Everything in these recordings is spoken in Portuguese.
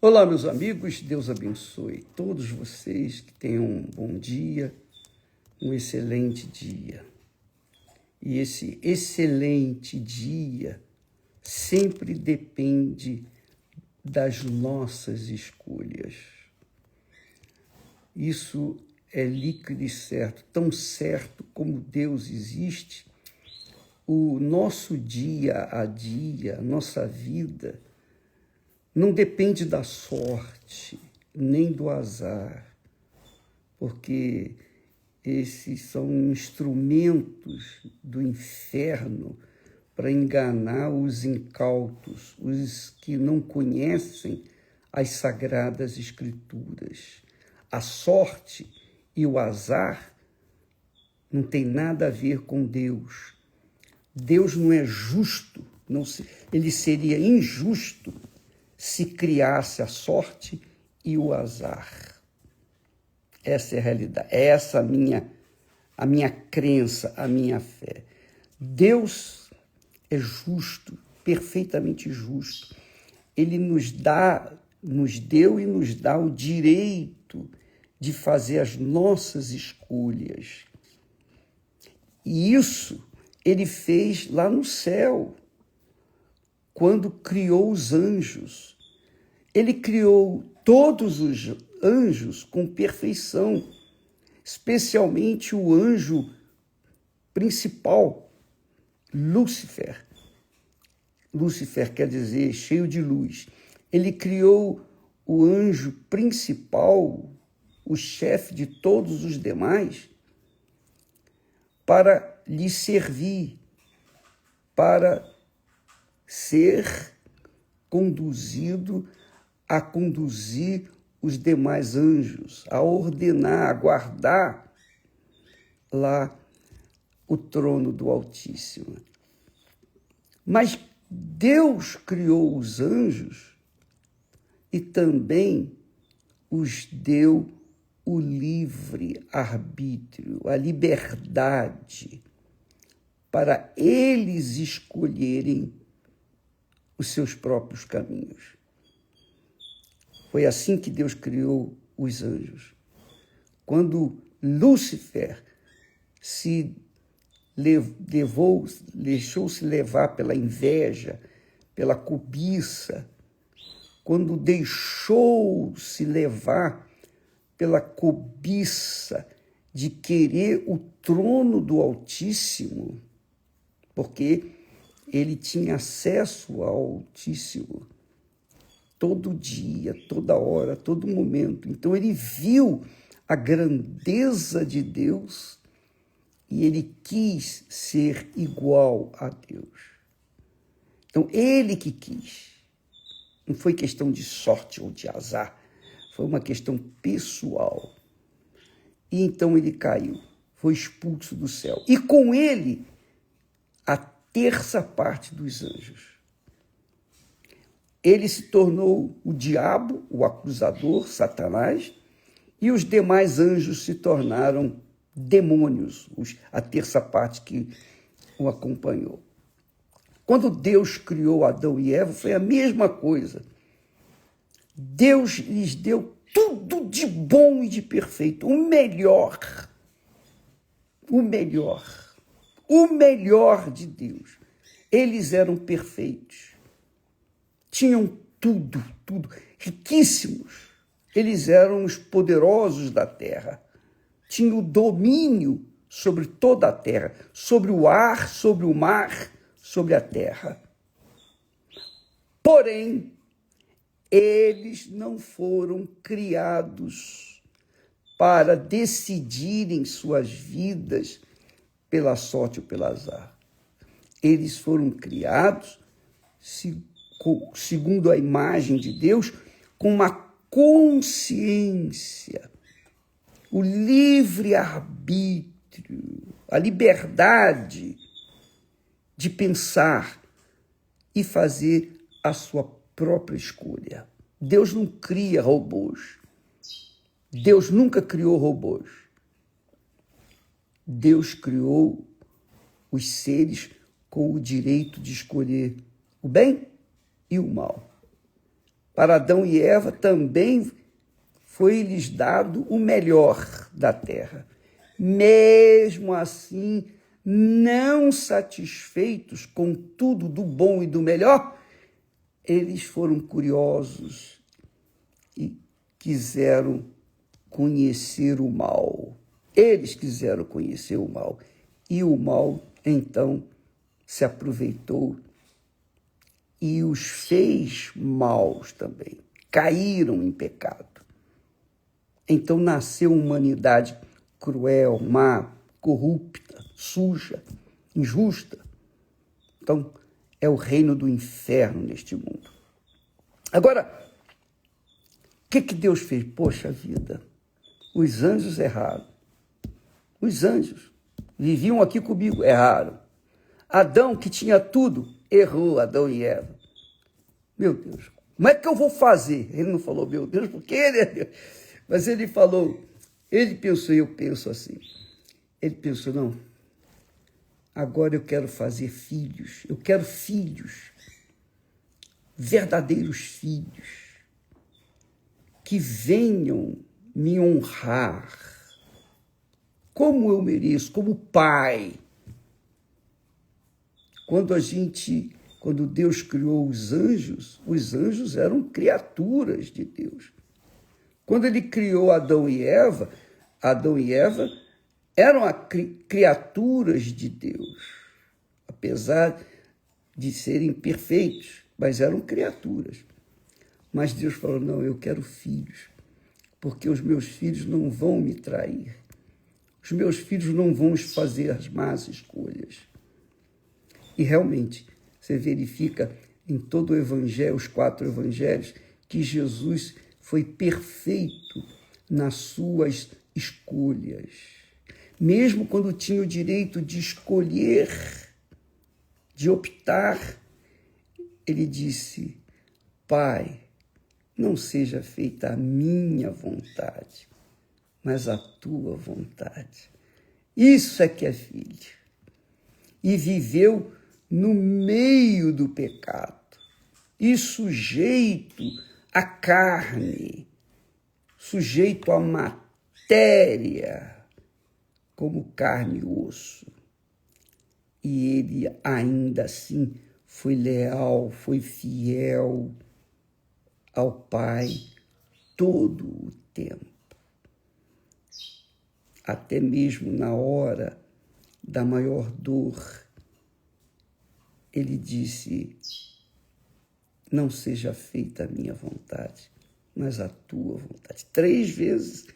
Olá, meus amigos, Deus abençoe todos vocês, que tenham um bom dia, um excelente dia. E esse excelente dia sempre depende das nossas escolhas. Isso é líquido e certo, tão certo como Deus existe. O nosso dia a dia, a nossa vida, não depende da sorte, nem do azar, porque esses são instrumentos do inferno para enganar os incautos, os que não conhecem as Sagradas Escrituras. A sorte e o azar não tem nada a ver com Deus. Deus não é justo, ele seria injusto se criasse a sorte e o azar. Essa é a realidade, essa é a minha crença, a minha fé. Deus é justo, perfeitamente justo. Ele nos deu e nos dá o direito de fazer as nossas escolhas. E isso ele fez lá no céu, quando criou os anjos. Ele criou todos os anjos com perfeição, especialmente o anjo principal, Lúcifer. Lúcifer quer dizer cheio de luz. Ele criou o anjo principal, o chefe de todos os demais, para lhe servir, para ser conduzido a conduzir os demais anjos, a ordenar, a guardar lá o trono do Altíssimo. Mas Deus criou os anjos e também os deu o livre arbítrio, a liberdade, para eles escolherem os seus próprios caminhos. Foi assim que Deus criou os anjos. Quando Lúcifer deixou-se levar pela inveja, pela cobiça, quando deixou-se levar pela cobiça de querer o trono do Altíssimo, porque ele tinha acesso ao Altíssimo todo dia, toda hora, todo momento. Então ele viu a grandeza de Deus e ele quis ser igual a Deus. Então ele que quis. Não foi questão de sorte ou de azar, foi uma questão pessoal. E então ele caiu, foi expulso do céu. E com ele, a terça parte dos anjos. Ele se tornou o diabo, o acusador, Satanás, e os demais anjos se tornaram demônios, a terça parte que o acompanhou. Quando Deus criou Adão e Eva, foi a mesma coisa. Deus lhes deu tudo de bom e de perfeito, o melhor de Deus. Eles eram perfeitos. Tinham tudo, riquíssimos. Eles eram os poderosos da terra. Tinham o domínio sobre toda a terra, sobre o ar, sobre o mar, sobre a terra. Porém, eles não foram criados para decidirem suas vidas pela sorte ou pelo azar. Eles foram criados segundo a imagem de Deus, com uma consciência, o livre-arbítrio, a liberdade de pensar e fazer a sua própria escolha. Deus não cria robôs. Deus nunca criou robôs. Deus criou os seres com o direito de escolher o bem e o mal. Para Adão e Eva também foi-lhes dado o melhor da terra. Mesmo assim, não satisfeitos com tudo do bom e do melhor, eles foram curiosos e quiseram conhecer o mal. Eles quiseram conhecer o mal. E o mal, então, se aproveitou e os fez maus também. Caíram em pecado. Então nasceu uma humanidade cruel, má, corrupta, suja, injusta. Então, é o reino do inferno neste mundo. Agora, o que Deus fez? Poxa vida, os anjos erraram. Os anjos viviam aqui comigo, erraram. Adão, que tinha tudo, errou, Adão e Eva. Meu Deus, como é que eu vou fazer? Ele não falou, meu Deus, porque ele é Deus. Mas ele falou, ele pensou, eu penso assim. Ele pensou, não, agora eu quero fazer filhos. Eu quero filhos, verdadeiros filhos, que venham me honrar, como eu mereço, como pai. Quando Deus criou os anjos eram criaturas de Deus. Quando ele criou Adão e Eva eram criaturas de Deus, apesar de serem perfeitos, mas eram criaturas. Mas Deus falou, não, eu quero filhos, porque os meus filhos não vão me trair. Os meus filhos não vão fazer as más escolhas. E realmente, você verifica em todo o evangelho, os 4 evangelhos, que Jesus foi perfeito nas suas escolhas. Mesmo quando tinha o direito de escolher, de optar, ele disse, Pai, não seja feita a minha vontade, mas a tua vontade. Isso é que é filho. E viveu no meio do pecado e sujeito à carne, sujeito à matéria, como carne e osso. E ele ainda assim foi leal, foi fiel ao Pai todo o tempo. Até mesmo na hora da maior dor, ele disse, não seja feita a minha vontade, mas a tua vontade. 3 vezes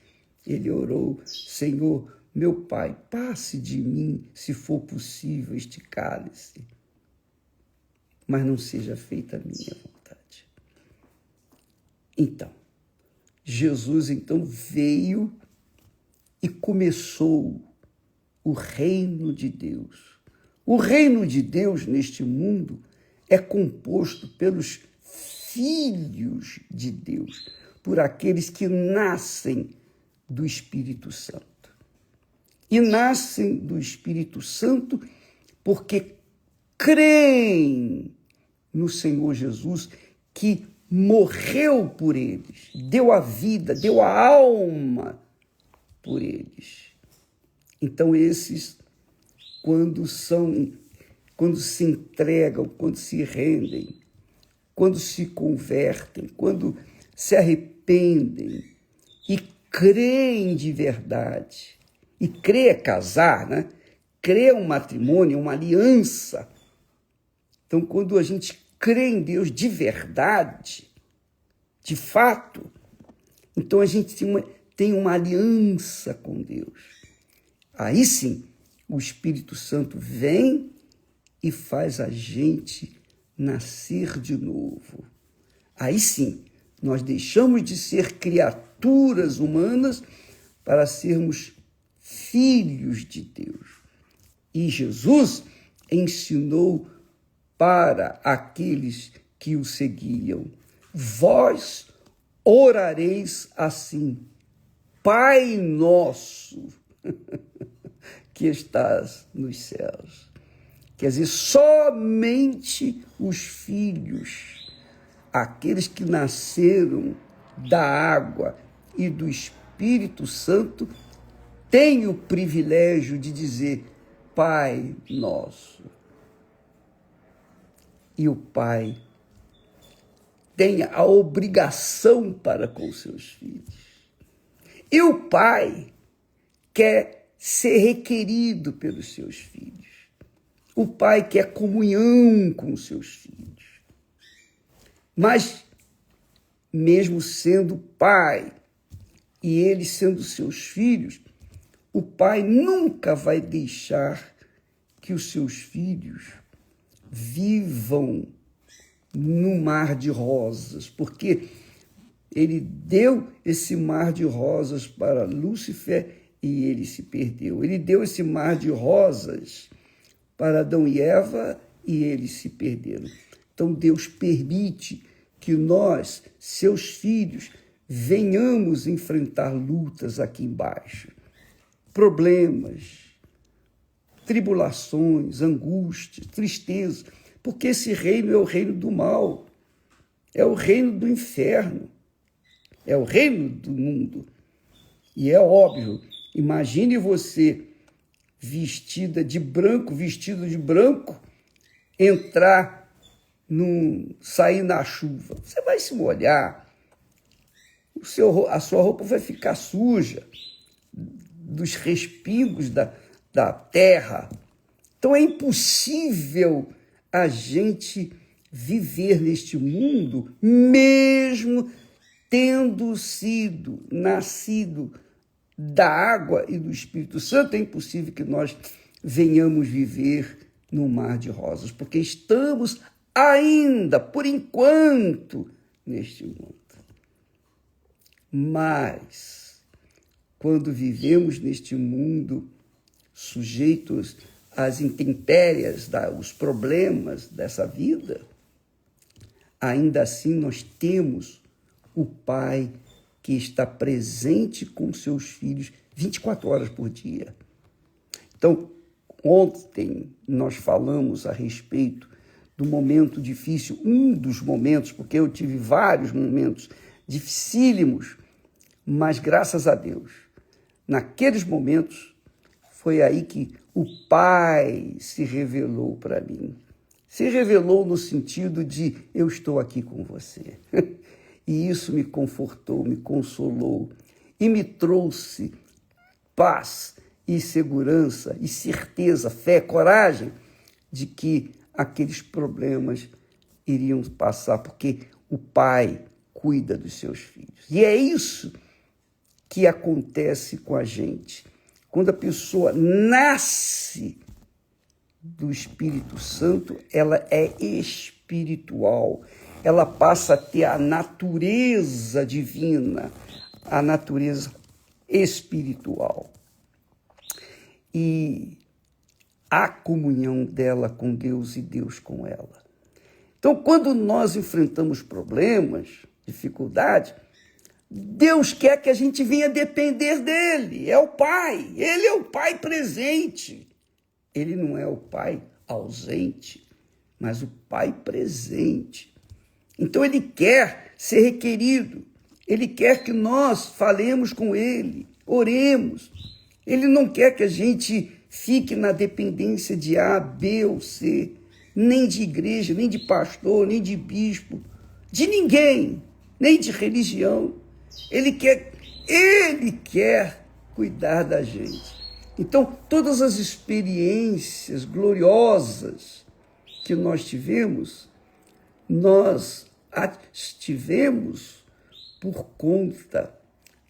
ele orou, Senhor, meu Pai, passe de mim, se for possível, este cálice, mas não seja feita a minha vontade. Então, Jesus então veio e começou o reino de Deus. O reino de Deus neste mundo é composto pelos filhos de Deus, por aqueles que nascem do Espírito Santo. E nascem do Espírito Santo porque creem no Senhor Jesus, que morreu por eles, deu a vida, deu a alma por eles. Então, esses, quando se entregam, quando se rendem, quando se convertem, quando se arrependem e creem de verdade, e crer é casar, né? Crer é um matrimônio, é uma aliança. Então, quando a gente crê em Deus de verdade, de fato, então a gente tem uma aliança com Deus. Aí sim, o Espírito Santo vem e faz a gente nascer de novo. Aí sim, nós deixamos de ser criaturas humanas para sermos filhos de Deus. E Jesus ensinou para aqueles que o seguiam, vós orareis assim, Pai nosso, que estás nos céus. Quer dizer, somente os filhos, aqueles que nasceram da água e do Espírito Santo têm o privilégio de dizer Pai Nosso. E o Pai tem a obrigação para com seus filhos. E o Pai quer ser requerido pelos seus filhos. O Pai quer comunhão com os seus filhos. Mas, mesmo sendo Pai e eles sendo seus filhos, o Pai nunca vai deixar que os seus filhos vivam no mar de rosas, porque ele deu esse mar de rosas para Lúcifer e ele se perdeu. Ele deu esse mar de rosas para Adão e Eva e eles se perderam. Então Deus permite que nós, seus filhos, venhamos enfrentar lutas aqui embaixo, problemas, tribulações, angústias, tristeza, porque esse reino é o reino do mal, é o reino do inferno, é o reino do mundo. E é óbvio, imagine você vestido de branco, sair na chuva. Você vai se molhar, a sua roupa vai ficar suja dos respingos da terra. Então é impossível a gente viver neste mundo, mesmo tendo sido nascido da água e do Espírito Santo, é impossível que nós venhamos viver no mar de rosas, porque estamos ainda, por enquanto, neste mundo. Mas, quando vivemos neste mundo, sujeitos às intempéries, os problemas dessa vida, ainda assim nós temos o Pai que está presente com seus filhos 24 horas por dia. Então, ontem nós falamos a respeito do momento difícil, um dos momentos, porque eu tive vários momentos dificílimos, mas graças a Deus, naqueles momentos, foi aí que o Pai se revelou para mim. Se revelou no sentido de, eu estou aqui com você. E isso me confortou, me consolou e me trouxe paz e segurança e certeza, fé, coragem de que aqueles problemas iriam passar, porque o Pai cuida dos seus filhos. E é isso que acontece com a gente. Quando a pessoa nasce do Espírito Santo, ela é espiritual. Ela passa a ter a natureza divina, a natureza espiritual. E a comunhão dela com Deus e Deus com ela. Então, quando nós enfrentamos problemas, dificuldades, Deus quer que a gente venha depender dele. É o Pai. Ele é o Pai presente. Ele não é o Pai ausente, mas o Pai presente. Então, ele quer ser requerido. Ele quer que nós falemos com ele, oremos. Ele não quer que a gente fique na dependência de A, B ou C, nem de igreja, nem de pastor, nem de bispo, de ninguém, nem de religião. Ele quer cuidar da gente. Então, todas as experiências gloriosas que nós tivemos por conta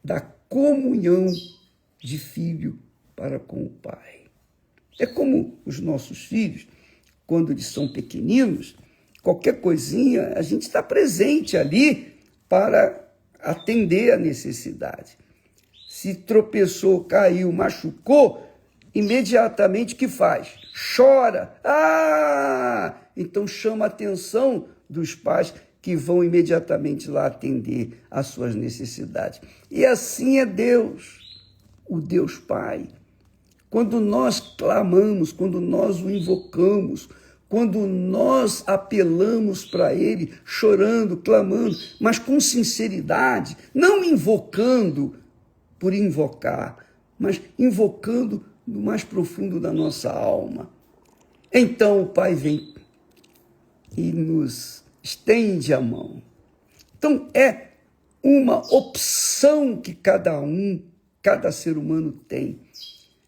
da comunhão de filho para com o Pai. É como os nossos filhos, quando eles são pequeninos, qualquer coisinha, a gente está presente ali para atender a necessidade. Se tropeçou, caiu, machucou, imediatamente o que faz? Chora. Então chama a atenção dos pais que vão imediatamente lá atender às suas necessidades. E assim é Deus, o Deus Pai. Quando nós clamamos, quando nós o invocamos, quando nós apelamos para Ele, chorando, clamando, mas com sinceridade, não invocando por invocar, mas invocando no mais profundo da nossa alma. Então o Pai vem e nos estende a mão. Então é uma opção que cada ser humano tem,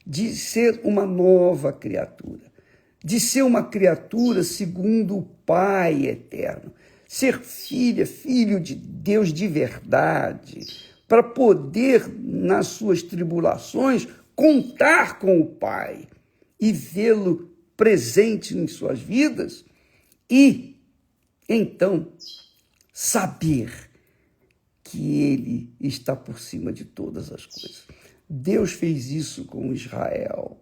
de ser uma nova criatura, de ser uma criatura segundo o Pai eterno, ser filho de Deus de verdade, para poder, nas suas tribulações, contar com o Pai e vê-lo presente em suas vidas e, então, saber que Ele está por cima de todas as coisas. Deus fez isso com Israel.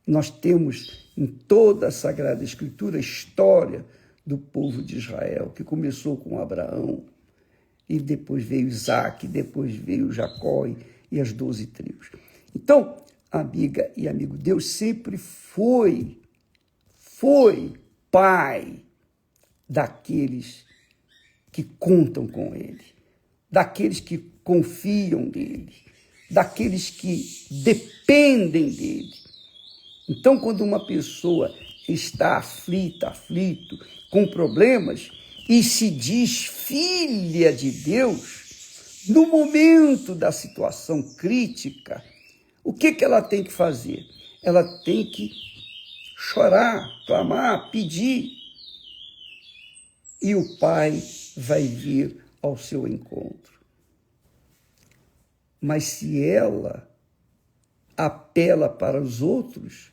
Nós temos em toda a Sagrada Escritura a história do povo de Israel, que começou com Abraão, e depois veio Isaac, depois veio Jacó e as 12 tribos. Então, amiga e amigo, Deus sempre foi Pai daqueles que contam com Ele, daqueles que confiam nele, daqueles que dependem dele. Então, quando uma pessoa está aflito, com problemas, e se diz filha de Deus, no momento da situação crítica, o que ela tem que fazer? Ela tem que chorar, clamar, pedir, e o Pai vai vir ao seu encontro. Mas se ela apela para os outros,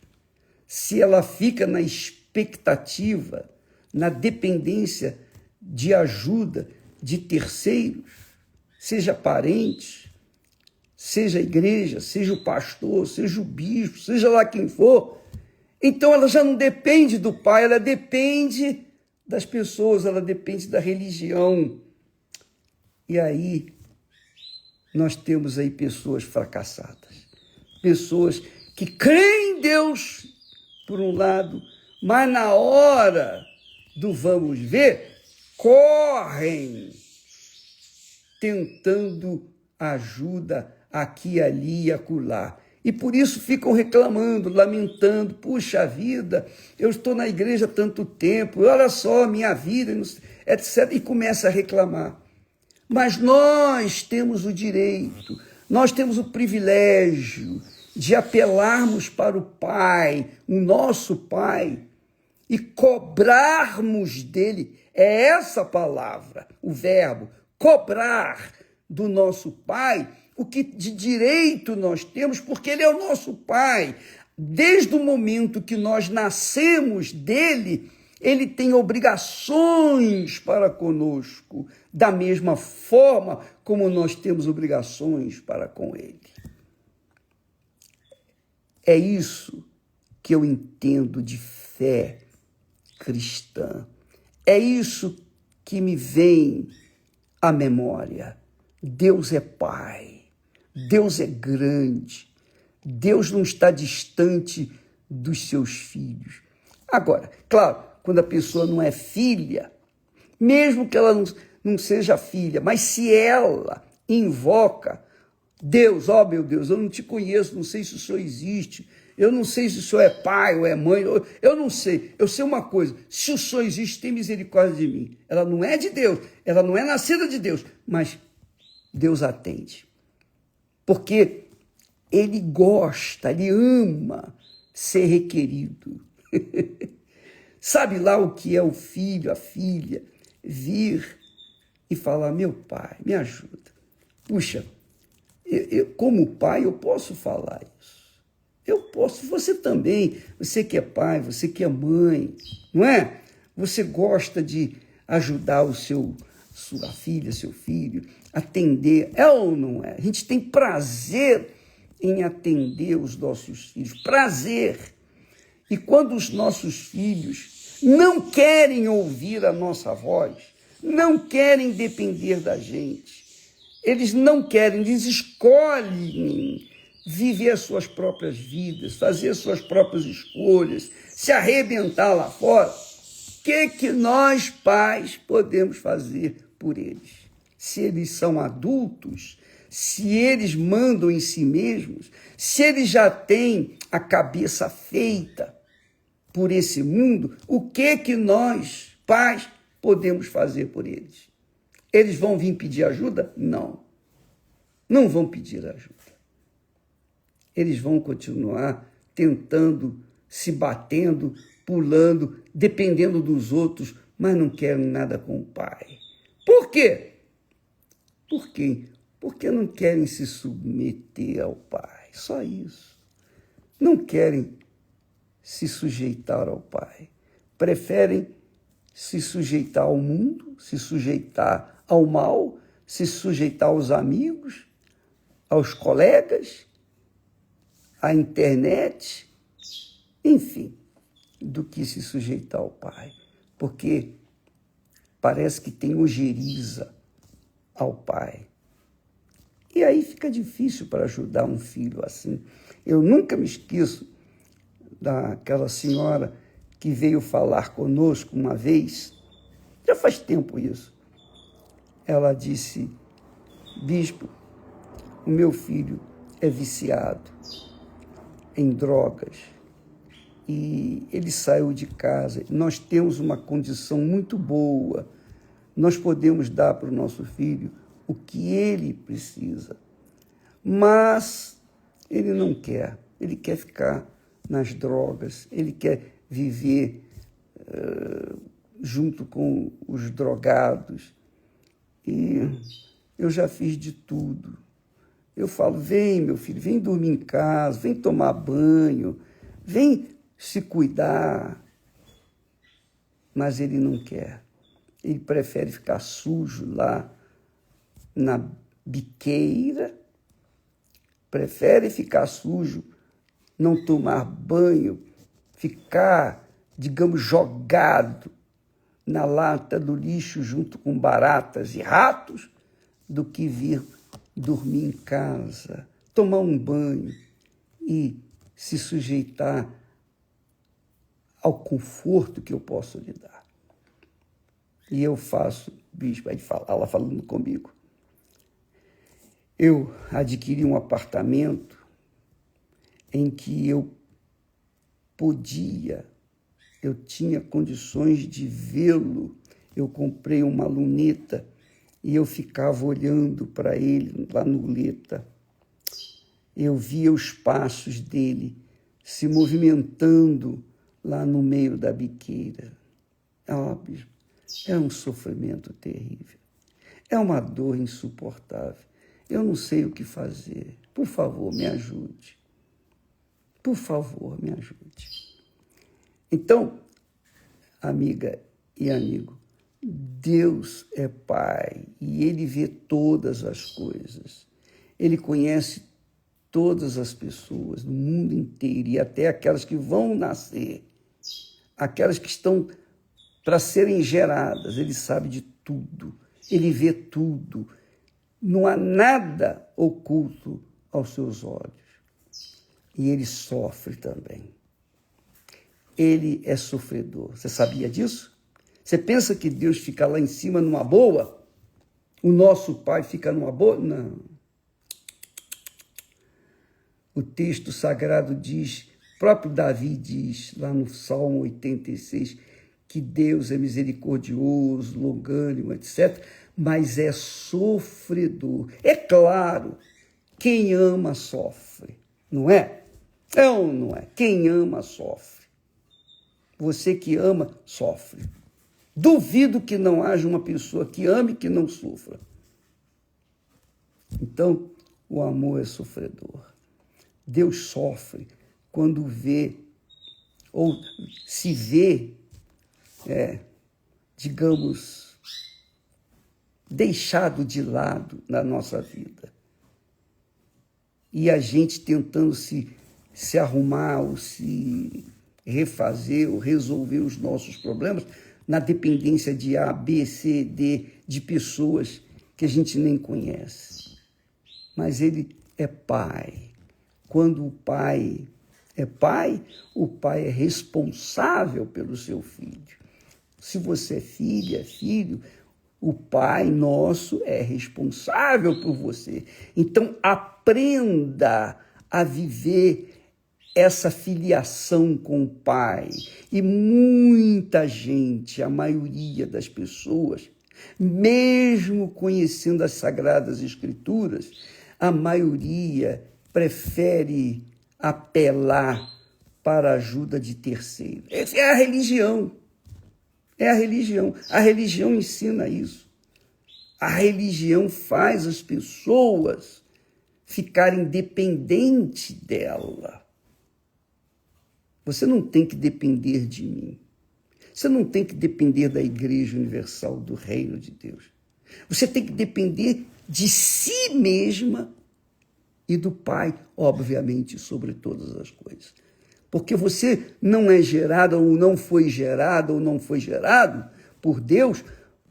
se ela fica na expectativa, na dependência de ajuda de terceiros, seja parente, seja a igreja, seja o pastor, seja o bispo, seja lá quem for, então ela já não depende do Pai, ela depende das pessoas, ela depende da religião. E aí nós temos aí pessoas fracassadas, pessoas que creem em Deus, por um lado, mas na hora do vamos ver, correm tentando ajuda aqui, ali e acolá. E por isso ficam reclamando, lamentando, puxa vida, eu estou na igreja há tanto tempo, olha só, minha vida, etc. E começa a reclamar. Mas nós temos o direito, nós temos o privilégio de apelarmos para o Pai, o nosso Pai, e cobrarmos dele, é essa palavra, o verbo, cobrar do nosso Pai o que de direito nós temos, porque ele é o nosso Pai. Desde o momento que nós nascemos dele, ele tem obrigações para conosco, da mesma forma como nós temos obrigações para com ele. É isso que eu entendo de fé cristã. É isso que me vem à memória. Deus é Pai, Deus é grande, Deus não está distante dos seus filhos. Agora, claro, quando a pessoa não é filha, mesmo que ela não seja filha, mas se ela invoca Deus, ó meu Deus, eu não te conheço, não sei se o Senhor existe, eu não sei se o Senhor é pai ou é mãe, eu não sei, eu sei uma coisa, se o Senhor existe, tem misericórdia de mim. Ela não é de Deus, ela não é nascida de Deus, mas Deus atende. Porque ele gosta, ele ama ser requerido. Sabe lá o que é o filho, a filha, vir e falar, meu pai, me ajuda. Puxa, eu, como pai, eu posso falar isso. Eu posso, você também, você que é pai, você que é mãe, não é? Você gosta de ajudar sua filha, seu filho, atender, é ou não é? A gente tem prazer em atender os nossos filhos, prazer. E quando os nossos filhos não querem ouvir a nossa voz, não querem depender da gente, eles não querem, eles escolhem viver as suas próprias vidas, fazer as suas próprias escolhas, se arrebentar lá fora, o que nós, pais, podemos fazer por eles? Se eles são adultos, se eles mandam em si mesmos, se eles já têm a cabeça feita por esse mundo, o que nós, pais, podemos fazer por eles? Eles vão vir pedir ajuda? Não. Não vão pedir ajuda. Eles vão continuar tentando, se batendo, pulando, dependendo dos outros, mas não querem nada com o pai. Por quê? Por quê? Porque não querem se submeter ao pai. Só isso. Não querem se sujeitar ao pai. Preferem se sujeitar ao mundo, se sujeitar ao mal, se sujeitar aos amigos, aos colegas, à internet, enfim, do que se sujeitar ao pai. Porque parece que tem ojeriza ao pai. E aí fica difícil para ajudar um filho assim. Eu nunca me esqueço daquela senhora que veio falar conosco uma vez, já faz tempo isso. Ela disse: bispo, o meu filho é viciado em drogas e ele saiu de casa. Nós temos uma condição muito boa, nós podemos dar para o nosso filho o que ele precisa, mas ele não quer, ele quer ficar nas drogas, ele quer viver junto com os drogados. E eu já fiz de tudo. Eu falo: vem, meu filho, vem dormir em casa, vem tomar banho, vem se cuidar. Mas ele não quer. Ele prefere ficar sujo lá na biqueira, prefere ficar sujo, não tomar banho, ficar, digamos, jogado na lata do lixo junto com baratas e ratos, do que vir dormir em casa, tomar um banho e se sujeitar ao conforto que eu posso lhe dar. E eu faço, bispo, ela falando comigo, eu adquiri um apartamento em que eu tinha condições de vê-lo. Eu comprei uma luneta e eu ficava olhando para ele lá no Leta. Eu via os passos dele se movimentando lá no meio da biqueira. Bispo, é um sofrimento terrível. É uma dor insuportável. Eu não sei o que fazer. Por favor, me ajude. Por favor, me ajude. Então, amiga e amigo, Deus é Pai e Ele vê todas as coisas. Ele conhece todas as pessoas no mundo inteiro e até aquelas que vão nascer, aquelas que estão para serem geradas. Ele sabe de tudo, Ele vê tudo. Não há nada oculto aos seus olhos. E Ele sofre também. Ele é sofredor. Você sabia disso? Você pensa que Deus fica lá em cima numa boa? O nosso Pai fica numa boa? Não. O texto sagrado diz, o próprio Davi diz, lá no Salmo 86, que Deus é misericordioso, longânimo, etc., mas é sofredor. É claro, quem ama sofre, não é? É ou não é? Quem ama sofre. Você que ama, sofre. Duvido que não haja uma pessoa que ame e que não sofra. Então, o amor é sofredor. Deus sofre quando vê, ou se vê, digamos, deixado de lado na nossa vida. E a gente tentando se arrumar, ou se refazer, ou resolver os nossos problemas na dependência de A, B, C, D, de pessoas que a gente nem conhece. Mas Ele é Pai. Quando o pai, o pai é responsável pelo seu filho. Se você é filho, o Pai nosso é responsável por você. Então, aprenda a viver essa filiação com o Pai. E muita gente, a maioria das pessoas, mesmo conhecendo as Sagradas Escrituras, a maioria prefere apelar para a ajuda de terceiros. Essa é a religião. É a religião. A religião ensina isso. A religião faz as pessoas ficarem dependentes dela. Você não tem que depender de mim. Você não tem que depender da Igreja Universal, do Reino de Deus. Você tem que depender de si mesma e do Pai, obviamente, sobre todas as coisas. Porque você não é gerado ou não foi gerado por Deus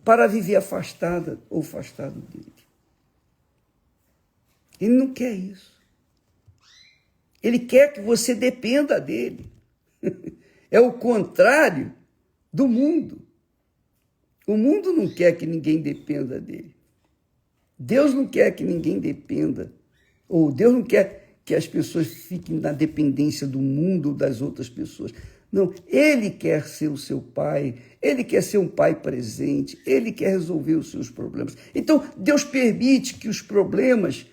para viver afastada ou afastado dele. Ele não quer isso. Ele quer que você dependa dele. É o contrário do mundo. O mundo não quer que ninguém dependa dele. Deus não quer que ninguém dependa. Ou Deus não quer que as pessoas fiquem na dependência do mundo ou das outras pessoas. Não, ele quer ser o seu pai, ele quer ser um pai presente, ele quer resolver os seus problemas. Então, Deus permite que os problemas,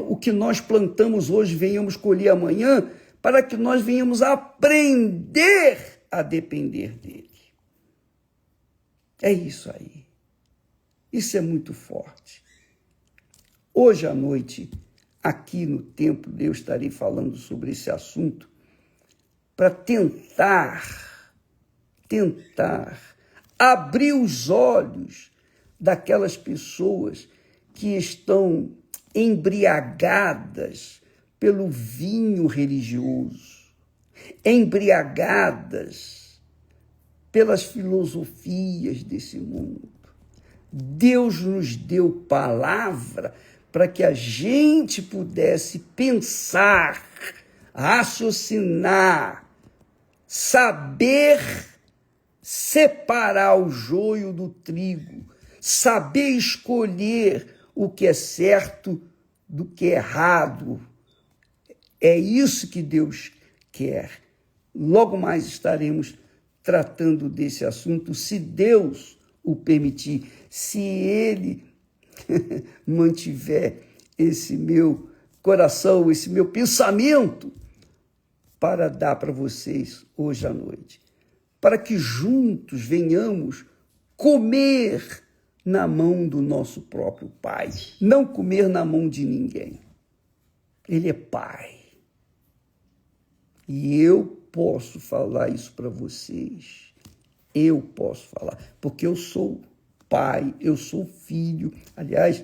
o que nós plantamos hoje, venhamos colher amanhã, para que nós venhamos aprender a depender dele. É isso aí. Isso é muito forte. Hoje à noite, aqui no templo, eu estarei falando sobre esse assunto para tentar abrir os olhos daquelas pessoas que estão embriagadas pelo vinho religioso, embriagadas pelas filosofias desse mundo. Deus nos deu palavra para que a gente pudesse pensar, raciocinar, saber separar o joio do trigo, saber escolher o que é certo do que é errado. É isso que Deus quer. Logo mais estaremos tratando desse assunto, se Deus o permitir, se Ele mantiver esse meu coração, esse meu pensamento para dar para vocês hoje à noite, para que juntos venhamos comer na mão do nosso próprio Pai, não comer na mão de ninguém. Ele é Pai. E eu posso falar isso para vocês. Eu posso falar, porque eu sou pai, eu sou filho. Aliás,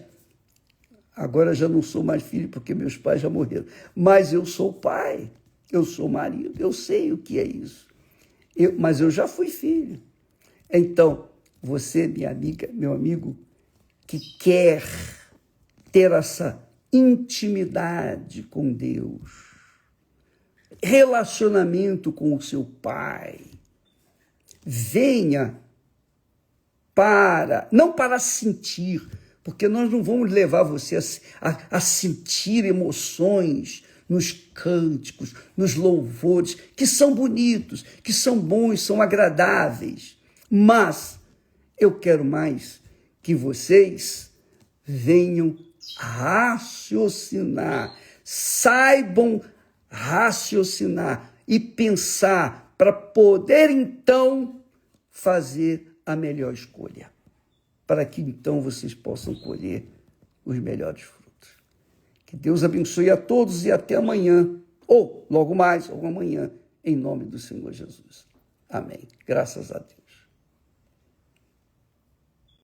agora já não sou mais filho porque meus pais já morreram. Mas eu sou pai, eu sou marido, eu sei o que é isso. Mas eu já fui filho. Então, você, minha amiga, meu amigo, que quer ter essa intimidade com Deus, relacionamento com o seu pai, venha não para sentir, porque nós não vamos levar você a sentir emoções nos cânticos, nos louvores, que são bonitos, que são bons, são agradáveis. Mas eu quero mais que vocês venham raciocinar, saibam raciocinar e pensar para poder, então, fazer a melhor escolha, para que, então, vocês possam colher os melhores frutos. Que Deus abençoe a todos e até amanhã, ou logo mais, ou amanhã, em nome do Senhor Jesus. Amém. Graças a Deus.